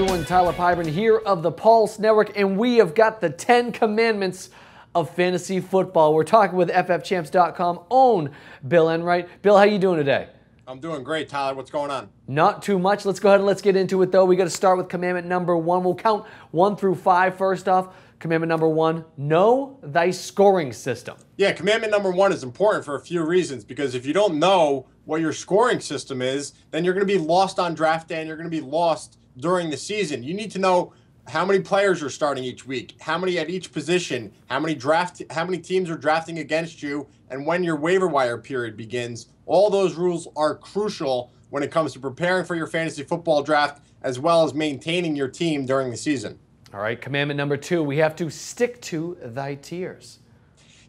everyone? Tyler Pyburn here of the Pulse Network, and we have got the 10 Commandments of Fantasy Football. We're talking with FFChamps.com own Bill Enright. Bill, how you doing today? I'm doing great, Tyler. What's going on? Not too much. Let's go ahead and let's get into it, though. We got to start with commandment number 1. We'll count 1 through 5 first off. Commandment number 1, know thy scoring system. Yeah, commandment number 1 is important for a few reasons, because if you don't know what your scoring system is, then you're going to be lost on draft day and you're going to be lost during the season. You need to know how many players are starting each week, how many at each position, how many teams are drafting against you, and when your waiver wire period begins. All those rules are crucial when it comes to preparing for your fantasy football draft, as well as maintaining your team during the season. All right, commandment number 2, we have to stick to thy tiers.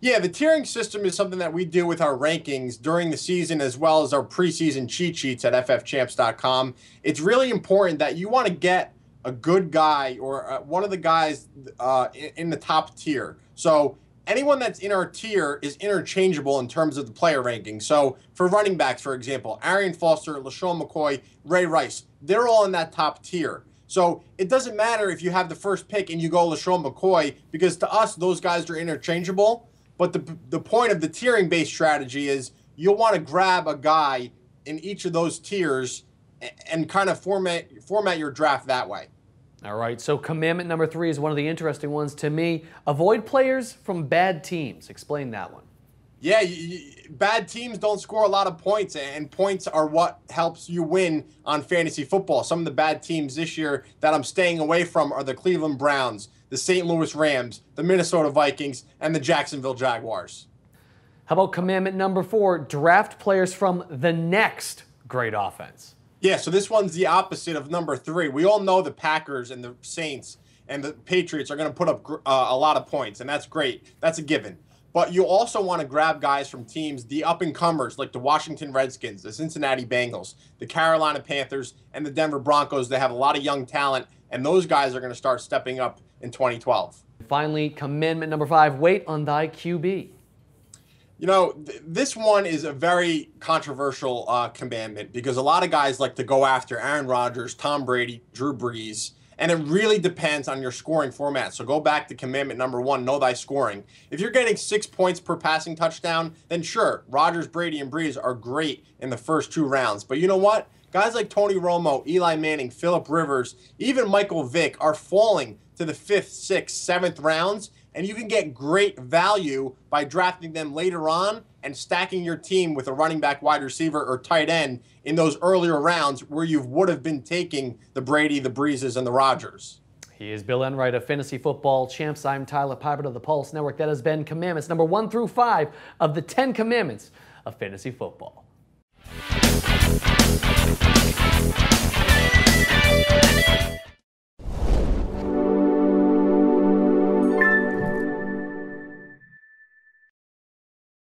Yeah, the tiering system is something that we do with our rankings during the season, as well as our preseason cheat sheets at ffchamps.com. It's really important that you want to get a good guy or one of the guys in the top tier. So anyone that's in our tier is interchangeable in terms of the player ranking. So for running backs, for example, Arian Foster, LaShawn McCoy, Ray Rice, they're all in that top tier. So it doesn't matter if you have the first pick and you go LaShawn McCoy, because to us, those guys are interchangeable. But the point of the tiering-based strategy is you'll want to grab a guy in each of those tiers and kind of format your draft that way. All right, so commandment number 3 is one of the interesting ones to me. Avoid players from bad teams. Explain that one. Yeah, bad teams don't score a lot of points, and points are what helps you win on fantasy football. Some of the bad teams this year that I'm staying away from are the Cleveland Browns, the St. Louis Rams, the Minnesota Vikings, and the Jacksonville Jaguars. How about commandment number 4, draft players from the next great offense? Yeah, so this one's the opposite of number 3. We all know the Packers and the Saints and the Patriots are going to put up a lot of points, and that's great. That's a given. But you also want to grab guys from teams, the up-and-comers, like the Washington Redskins, the Cincinnati Bengals, the Carolina Panthers, and the Denver Broncos. They have a lot of young talent, and those guys are going to start stepping up in 2012. Finally, commandment number 5, wait on thy QB. You know, this one is a very controversial commandment, because a lot of guys like to go after Aaron Rodgers, Tom Brady, Drew Brees, and it really depends on your scoring format. So go back to commandment number 1, know thy scoring. If you're getting 6 points per passing touchdown, then sure, Rodgers, Brady, and Brees are great in the first 2 rounds. But you know what? Guys like Tony Romo, Eli Manning, Phillip Rivers, even Michael Vick are falling to the 5th, 6th, 7th rounds, and you can get great value by drafting them later on and stacking your team with a running back, wide receiver, or tight end in those earlier rounds where you would have been taking the Brady, the Breezes, and the Rodgers. He is Bill Enright of Fantasy Football Champs. I'm Tyler Pyburn of the Pulse Network. That has been commandments number 1 through 5 of the 10 Commandments of Fantasy Football.